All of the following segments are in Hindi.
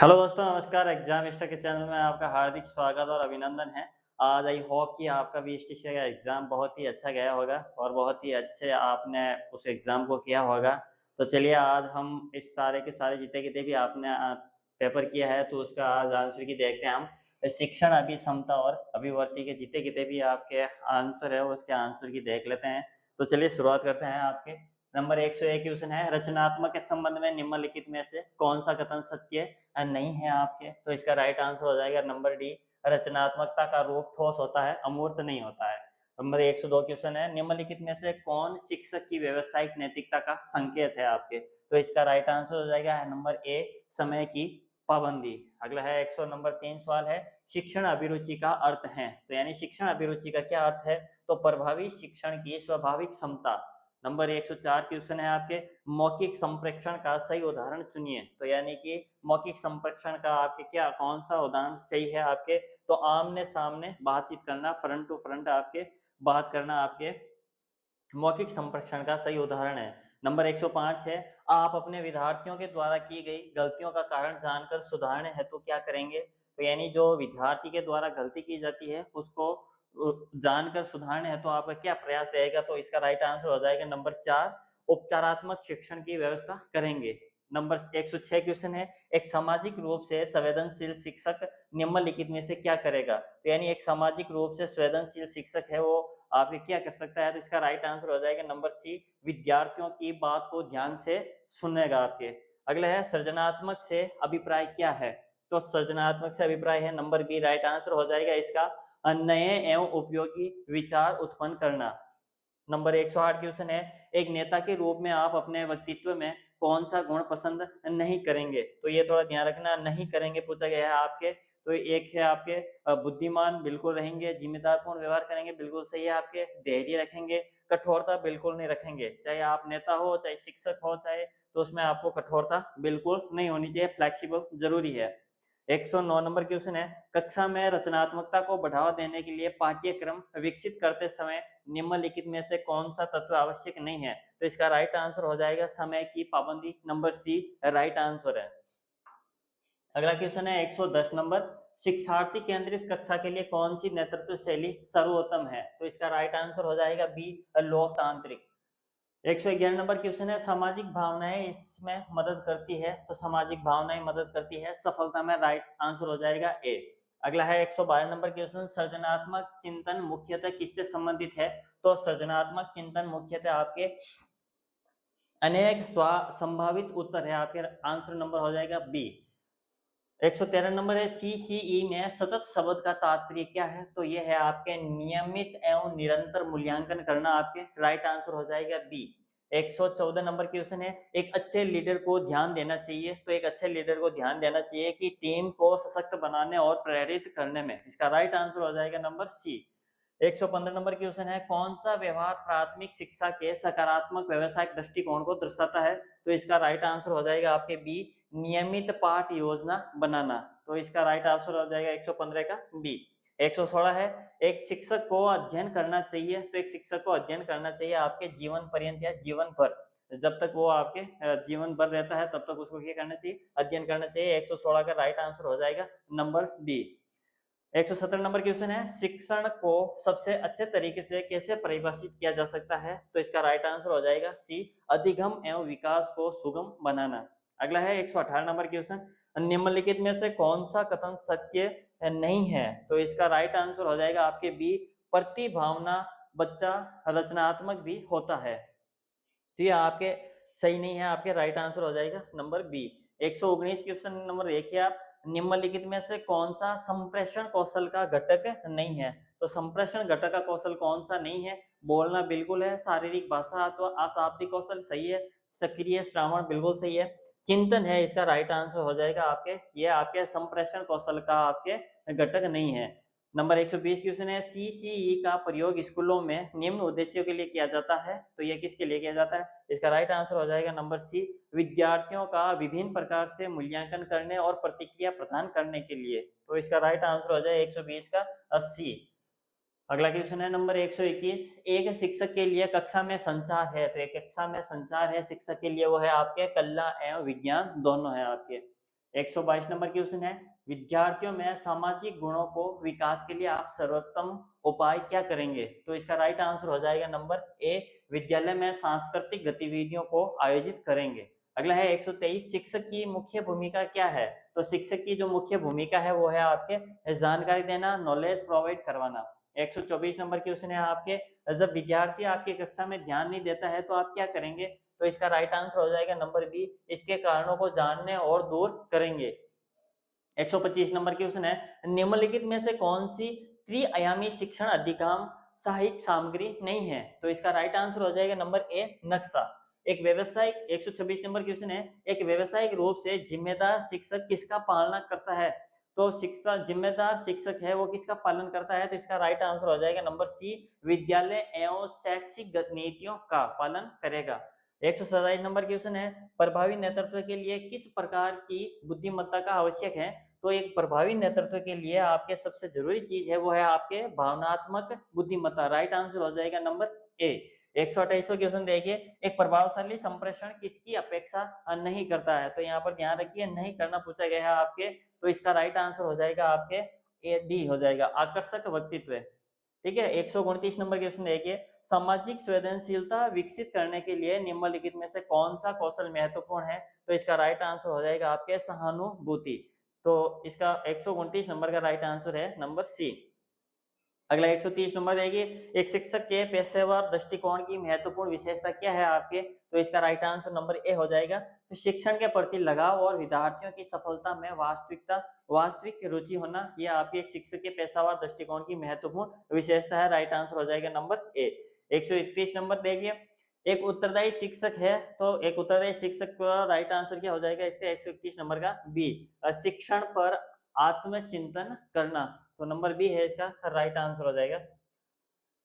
हेलो दोस्तों, नमस्कार। एग्जाम स्टर के चैनल में आपका हार्दिक स्वागत और अभिनंदन है। आज आई होप कि आपका भी स्टेशन का एग्ज़ाम बहुत ही अच्छा गया होगा और बहुत ही अच्छे आपने उस एग्ज़ाम को किया होगा। तो चलिए, आज हम इस सारे के सारे जितने भी आपने पेपर किया है तो उसका आज आंसर की देखते हैं हम। शिक्षण, अभिक्षमता और अभिवर्ती के जितने भी आपके आंसर है उसके आंसर की देख लेते हैं। तो चलिए शुरुआत करते हैं। आपके नंबर 101 क्वेश्चन है, रचनात्मक के संबंध में निम्नलिखित में से कौन सा कथन सत्य नहीं है आपके? तो इसका राइट आंसर हो जाएगा नंबर डी, रचनात्मकता का रूप ठोस होता है, अमूर्त नहीं होता है। नंबर 102 क्वेश्चन है, निम्नलिखित में से कौन शिक्षक की व्यावसायिक नैतिकता का संकेत है आपके? तो इसका राइट आंसर हो जाएगा नंबर ए, समय की पाबंदी। अगला है 100 नंबर 3 सवाल है, शिक्षण अभिरुचि का अर्थ है। तो यानी शिक्षण अभिरुचि का क्या अर्थ है? तो प्रभावी शिक्षण की स्वाभाविक क्षमता। नंबर 104 क्वेश्चन है आपके, मौखिक संप्रेषण का सही उदाहरण चुनिए। तो यानी कि मौखिक संप्रेषण का आपके क्या कौन सा उदाहरण सही है आपके? तो आमने सामने बातचीत करना, फ्रंट टू फ्रंट आपके बात करना आपके मौखिक संप्रेषण का सही उदाहरण है। नंबर 105 है, आप अपने विद्यार्थियों के द्वारा की गई गलतियों का कारण जानकर सुधारने हेतु क्या करेंगे? तो यानी जो विद्यार्थी के द्वारा गलती की जाती है उसको जानकर सुधारने हेतु आपका क्या प्रयास रहेगा? तो इसका राइट आंसर हो जाएगा नंबर 4, उपचारात्मक शिक्षण की व्यवस्था करेंगे। नंबर 106 क्वेश्चन है, एक सामाजिक रूप से संवेदनशील शिक्षक निम्नलिखित में से क्या करेगा? तो यानी एक सामाजिक रूप से संवेदनशील शिक्षक है वो आपके क्या कर सकता है? तो इसका राइट आंसर हो जाएगा नंबर सी, विद्यार्थियों की बात को ध्यान से सुनेगा आपके। अगला है, सृजनात्मक से अभिप्राय क्या है? तो सृजनात्मक से अभिप्राय है नंबर बी, राइट आंसर हो जाएगा इसका नए एवं उपयोगी विचार उत्पन्न करना। नंबर 108 क्वेश्चन है, एक नेता के रूप में आप अपने व्यक्तित्व में कौन सा गुण पसंद नहीं करेंगे? तो ये थोड़ा ध्यान रखना, नहीं करेंगे पूछा गया है आपके। तो एक है आपके बुद्धिमान बिल्कुल रहेंगे, जिम्मेदारपूर्ण व्यवहार करेंगे बिल्कुल सही है आपके, धैर्य रखेंगे, कठोरता बिल्कुल नहीं रखेंगे। चाहे आप नेता हो, चाहे शिक्षक हो, चाहे तो उसमें आपको कठोरता बिल्कुल नहीं होनी चाहिए, फ्लेक्सिबल जरूरी है। 109 नंबर क्वेश्चन है, कक्षा में रचनात्मकता को बढ़ावा देने के लिए पाठ्यक्रम विकसित करते समय निम्नलिखित में से कौन सा तत्व आवश्यक नहीं है? तो इसका राइट आंसर हो जाएगा समय की पाबंदी। नंबर सी राइट आंसर है। अगला क्वेश्चन है 110 नंबर, शिक्षार्थी केंद्रित कक्षा के लिए कौन सी नेतृत्व शैली सर्वोत्तम है? तो इसका राइट आंसर हो जाएगा बी, लोकतांत्रिक। 111 नंबर क्वेश्चन है, सामाजिक भावनाएं इसमें मदद करती है। तो सामाजिक भावनाएं मदद करती है सफलता में, राइट आंसर हो जाएगा ए। अगला है 112 नंबर क्वेश्चन, सृजनात्मक चिंतन मुख्यतः किससे संबंधित है? तो सृजनात्मक चिंतन मुख्यतः आपके अनेक संभावित उत्तर है आपके, आंसर नंबर हो जाएगा बी। 113 नंबर है, सीसीई में सतत शब्द का तात्पर्य क्या है? तो ये है आपके नियमित एवं निरंतर मूल्यांकन करना आपके, राइट आंसर हो जाएगा बी। 114 नंबर क्वेश्चन है, एक अच्छे लीडर को ध्यान देना चाहिए। तो एक अच्छे लीडर को ध्यान देना चाहिए कि टीम को सशक्त बनाने और प्रेरित करने में, इसका राइट आंसर हो जाएगा नंबर सी। 115 नंबर क्वेश्चन है, कौन सा व्यवहार प्राथमिक शिक्षा के सकारात्मक व्यवसायिक दृष्टिकोण को दर्शाता है? तो इसका राइट आंसर हो जाएगा आपके बी, नियमित पाठ योजना बनाना। तो इसका राइट आंसर हो जाएगा 115 का बी। 116 है, एक शिक्षक को अध्ययन करना चाहिए। तो एक शिक्षक को अध्ययन करना चाहिए आपके जीवन पर्यंत या जीवन भर, जब तक वो आपके जीवन भर रहता है तब तक उसको क्या करना चाहिए? अध्ययन करना चाहिए। 116 का राइट आंसर हो जाएगा नंबर डी। 117 नंबर क्वेश्चन है, शिक्षण को सबसे अच्छे तरीके से कैसे परिभाषित किया जा सकता है? तो इसका राइट आंसर हो जाएगा सी, अधिगम एवं विकास को सुगम बनाना। अगला है 118 नंबर क्वेश्चन, निम्नलिखित में से कौन सा कथन सत्य नहीं है? तो इसका राइट आंसर हो जाएगा आपके बी, प्रतिभावना बच्चा रचनात्मक भी होता है। तो ये आपके सही नहीं है, आपके राइट आंसर हो जाएगा नंबर बी। 119 क्वेश्चन नंबर देखिए आप, निम्नलिखित में से कौन सा संप्रेषण कौशल का घटक नहीं है? तो संप्रेषण घटक का कौशल कौन सा नहीं है? बोलना बिल्कुल है, शारीरिक भाषा अथवा अशाब्दिक कौशल सही है, सक्रिय श्रावण बिल्कुल सही है, चिंतन है, इसका राइट आंसर हो जाएगा आपके, ये आपके संप्रेषण कौशल का आपके घटक नहीं है। नंबर 120 क्वेश्चन है, सीसीई का प्रयोग स्कूलों में निम्न उद्देश्यों के लिए किया जाता है। तो ये किसके लिए किया जाता है? इसका राइट आंसर हो जाएगा नंबर सी, विद्यार्थियों का विभिन्न प्रकार से मूल्यांकन करने और प्रतिक्रिया प्रदान करने के लिए। तो इसका राइट आंसर हो जाएगा 120 का 80। अगला क्वेश्चन है नंबर 121, एक शिक्षक के लिए कक्षा में संचार है। तो एक कक्षा में संचार है शिक्षक के लिए, वो है आपके कला एवं विज्ञान दोनों है आपके। 122 नंबर क्वेश्चन है, विद्यार्थियों में सामाजिक गुणों को विकास के लिए आप सर्वोत्तम उपाय क्या करेंगे? तो इसका राइट आंसर हो जाएगा नंबर ए, विद्यालय में सांस्कृतिक गतिविधियों को आयोजित करेंगे। अगला है 123, शिक्षक की मुख्य भूमिका क्या है? तो शिक्षक की जो मुख्य भूमिका है वो है आपके जानकारी देना, नॉलेज प्रोवाइड करवाना। 124 नंबर क्वेश्चन है आपके, जब विद्यार्थी आपकी कक्षा में ध्यान नहीं देता है तो आप क्या करेंगे? तो इसका राइट आंसर हो जाएगा नंबर बी, इसके कारणों को जानने और दूर करेंगे। 125 नंबर क्वेश्चन है, निम्नलिखित में से कौन सी त्रिआयामी शिक्षण अधिगम सहायक सामग्री नहीं है? तो इसका राइट आंसर हो जाएगा नंबर ए, नक्शा। एक व्यवसायिक 126 नंबर क्वेश्चन है, एक व्यवसायिक रूप से जिम्मेदार शिक्षक किसका पालना करता है? तो शिक्षा जिम्मेदार शिक्षक है वो किसका पालन करता है? तो इसका राइट आंसर हो जाएगा नंबर सी, विद्यालय एवं शैक्षिक नीतियों का पालन करेगा। 127 नंबर क्वेश्चन है, प्रभावी नेतृत्व के लिए किस प्रकार की बुद्धिमत्ता का आवश्यक है? तो एक प्रभावी नेतृत्व के लिए आपके सबसे जरूरी चीज है वो है आपके भावनात्मक बुद्धिमत्ता। राइट आंसर हो जाएगा नंबर ए। 128वां क्वेश्चन देखिए, एक प्रभावशाली संप्रेषण किसकी अपेक्षा नहीं करता है? तो यहाँ पर ध्यान रखिए, नहीं करना पूछा गया है आपके, तो इसका राइट आंसर हो जाएगा आपके ए, डी हो जाएगा, आकर्षक व्यक्तित्व। ठीक है। 129 नंबर क्वेश्चन देखिए, सामाजिक संवेदनशीलता विकसित करने के लिए निम्नलिखित में से कौन सा कौशल महत्वपूर्ण है? तो इसका राइट आंसर हो जाएगा आपके सहानुभूति। तो इसका 129 नंबर का राइट आंसर है नंबर सी। अगला 130 नंबर देखिए, एक शिक्षक के पेशेवर दृष्टिकोण की महत्वपूर्ण विशेषता क्या है आपके? तो इसका राइट आंसर नंबर ए हो जाएगा, तो शिक्षण के प्रति लगाव और विद्यार्थियों की सफलता में वास्तविक रुचि होना, यह आपके एक शिक्षक के पेशेवर दृष्टिकोण की महत्वपूर्ण विशेषता है। राइट आंसर हो जाएगा नंबर ए। 131 नंबर देखिए, एक उत्तरदायी शिक्षक है, तो एक उत्तरदायी शिक्षक का राइट आंसर क्या हो जाएगा इसका? 131 नंबर का बी, शिक्षण पर आत्मचिंतन करना। तो नंबर बी है इसका राइट आंसर हो जाएगा।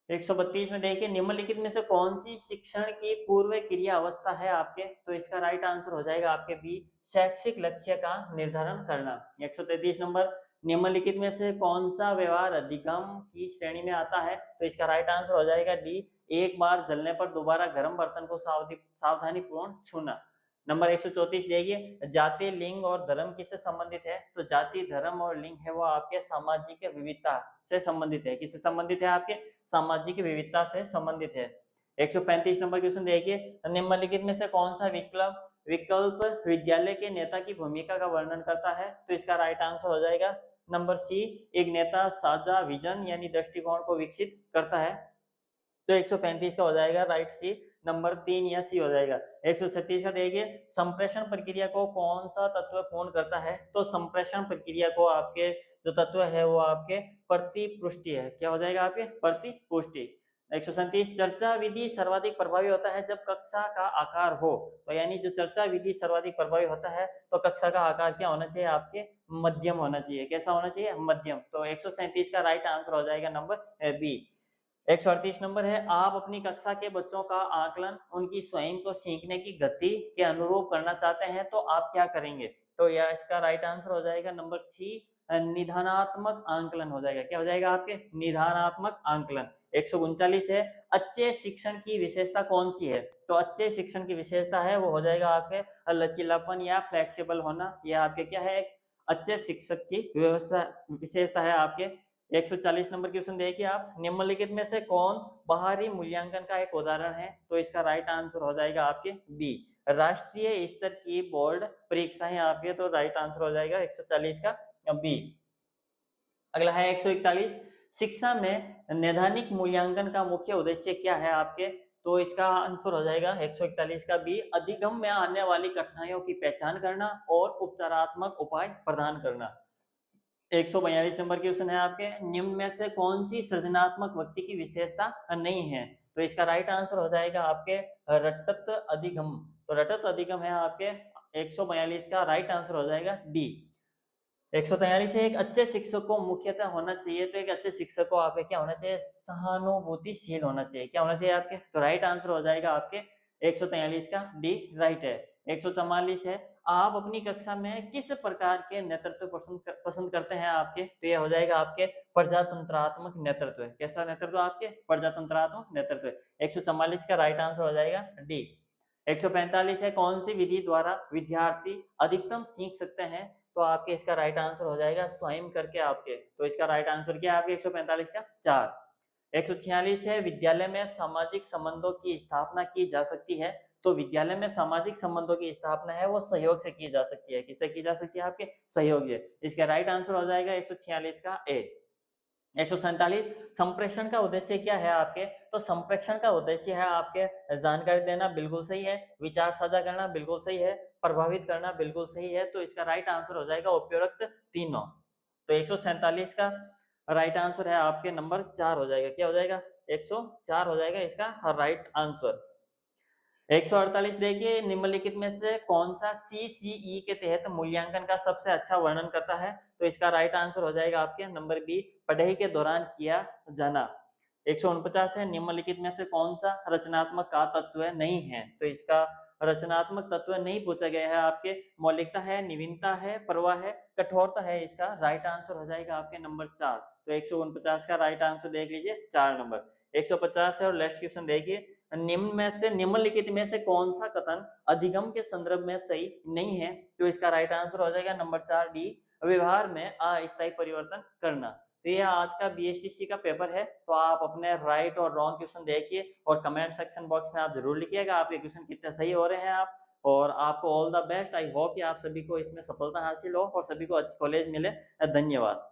132 में देखिए, निम्नलिखित में से कौन सी शिक्षण की पूर्व क्रिया अवस्था है आपके? तो इसका राइट आंसर हो जाएगा आपके बी, शैक्षिक लक्ष्य का निर्धारण करना। 133 नंबर, निम्नलिखित में से कौन सा व्यवहार अधिगम की श्रेणी में आता है? तो इसका राइट आंसर हो जाएगा डी, एक बार जलने पर दोबारा गर्म बर्तन को सावधानी पूर्ण छूना। नंबर 134 देखिए, जाति, लिंग और धर्म किससे संबंधित है? तो जाति, धर्म और लिंग है वो आपके सामाजिक विविधता से संबंधित है। किससे संबंधित है? आपके सामाजिक विविधता से संबंधित है। 135 नंबर क्वेश्चन देखिए, निम्नलिखित में से कौन सा विकल्प विद्यालय के नेता की भूमिका का वर्णन करता है? तो इसका राइट आंसर हो जाएगा नंबर सी, एक नेता साझा विजन यानी दृष्टिकोण को विकसित करता है। तो 135 का हो जाएगा राइट सी, नंबर 3 या सी हो जाएगा। 136 का देखिए, संप्रेषण प्रक्रिया को कौन सा तत्व पूर्ण करता है? तो संप्रेषण प्रक्रिया को आपके जो तत्व है वो आपके प्रतिपुष्टि है। क्या हो जाएगा आपके? प्रतिपुष्टि। 137, चर्चा विधि सर्वाधिक प्रभावी होता है जब कक्षा का आकार हो। तो यानी जो चर्चा विधि सर्वाधिक प्रभावी होता है तो कक्षा का आकार क्या होना चाहिए आपके? मध्यम होना चाहिए। कैसा होना चाहिए? मध्यम। तो 137 का राइट आंसर हो जाएगा नंबर बी। 138 नंबर है, आप अपनी कक्षा के बच्चों का आकलन उनकी स्वयं को सीखने की गति के अनुरूप करना चाहते हैं तो आप क्या करेंगे? तो यह इसका राइट आंसर हो जाएगा नंबर सी, निधानात्मक आंकलन हो जाएगा। क्या हो जाएगा आपके? निधानात्मक आंकलन। 139 है, अच्छे शिक्षण की विशेषता कौन सी है? तो अच्छे शिक्षण की विशेषता है वो हो जाएगा आपके लचीलापन या फ्लेक्सिबल होना। यह आपके क्या है? अच्छे शिक्षक की व्यवस्था विशेषता है आपके। 140 नंबर क्वेश्चन देखिए आप, निम्नलिखित में से कौन बाहरी मूल्यांकन का एक उदाहरण है? तो इसका राइट आंसर हो जाएगा आपके बी, राष्ट्रीय स्तर की बोर्ड परीक्षाएं आपके। तो राइट आंसर हो जाएगा 140 का बी। अगला है 141, शिक्षा में नैदानिक मूल्यांकन का मुख्य उद्देश्य क्या है आपके? तो इसका आंसर हो जाएगा 141 का बी, अधिगम में आने वाली कठिनाइयों की पहचान करना और उपचारात्मक उपाय प्रदान करना। 142 नंबर क्वेश्चन है आपके, निम्न में से कौन सी सृजनात्मक व्यक्ति की विशेषता नहीं है? तो इसका राइट आंसर हो जाएगा आपके रटत अधिगम। तो रटत अधिगम है आपके 142 का राइट आंसर हो जाएगा डी। 143 है, एक अच्छे शिक्षक को मुख्यतः होना चाहिए। तो एक अच्छे शिक्षक को आपके क्या होना चाहिए? सहानुभूतिशील होना चाहिए। क्या होना चाहिए आपके? तो राइट आंसर हो जाएगा आपके 143 का डी राइट है। 144 है, आप अपनी कक्षा में किस प्रकार के नेतृत्व पसंद करते हैं आपके? तो यह हो जाएगा आपके प्रजातंत्रात्मक नेतृत्व। कैसा नेतृत्व? आपके प्रजातंत्रात्मक नेतृत्व। 144 का राइट आंसर हो जाएगा डी। 145 है कौन सी विधि द्वारा विद्यार्थी अधिकतम सीख सकते हैं? तो आपके इसका राइट आंसर हो जाएगा स्वयं करके आपके। तो इसका राइट आंसर क्या है आपके 145 का 4। 146 है विद्यालय में सामाजिक संबंधों की स्थापना की जा सकती है। तो विद्यालय में सामाजिक संबंधों की स्थापना है वो सहयोग से की जा सकती है। किससे की जा सकती है? आपके सहयोग से। इसका राइट आंसर हो जाएगा 146 का ए। 147 संप्रेषण का उद्देश्य क्या है आपके? तो संप्रेषण का उद्देश्य है आपके जानकारी देना, बिल्कुल सही है। विचार साझा करना, बिल्कुल सही है। प्रभावित करना, बिल्कुल सही है। तो इसका राइट आंसर हो जाएगा उपयुक्त तीनों। तो 147 का राइट आंसर है आपके नंबर 4 हो जाएगा। क्या हो जाएगा? 104 हो जाएगा इसका राइट आंसर। 148 देखिए निम्नलिखित में से कौन सा सीसीई के तहत मूल्यांकन का सबसे अच्छा वर्णन करता है? तो इसका राइट आंसर हो जाएगा आपके नंबर बी, पढ़ाई के दौरान किया जाना। 149 है निम्नलिखित में से कौन सा रचनात्मक का तत्व नहीं है? तो इसका रचनात्मक तत्व नहीं पूछा गया है आपके। मौलिकता है, नवीनता है, प्रवाह है, कठोरता है। इसका राइट आंसर हो जाएगा आपके नंबर 4। तो 149 का राइट आंसर देख लीजिए 4 नंबर। 150 है और लास्ट क्वेश्चन देखिए निम्नलिखित में से कौन सा कथन अधिगम के संदर्भ में सही नहीं है? तो इसका राइट आंसर हो जाएगा नंबर 4 डी, व्यवहार में अस्थायी परिवर्तन करना। तो ये आज का बीएसटीसी का पेपर है। तो आप अपने राइट और रॉन्ग क्वेश्चन देखिए और कमेंट सेक्शन बॉक्स में आप जरूर लिखिएगा आपके क्वेश्चन कितने सही हो रहे हैं आप। और आपको all the best. I hope कि आप सभी को इसमें सफलता हासिल हो और सभी को अच्छी कॉलेज मिले। धन्यवाद।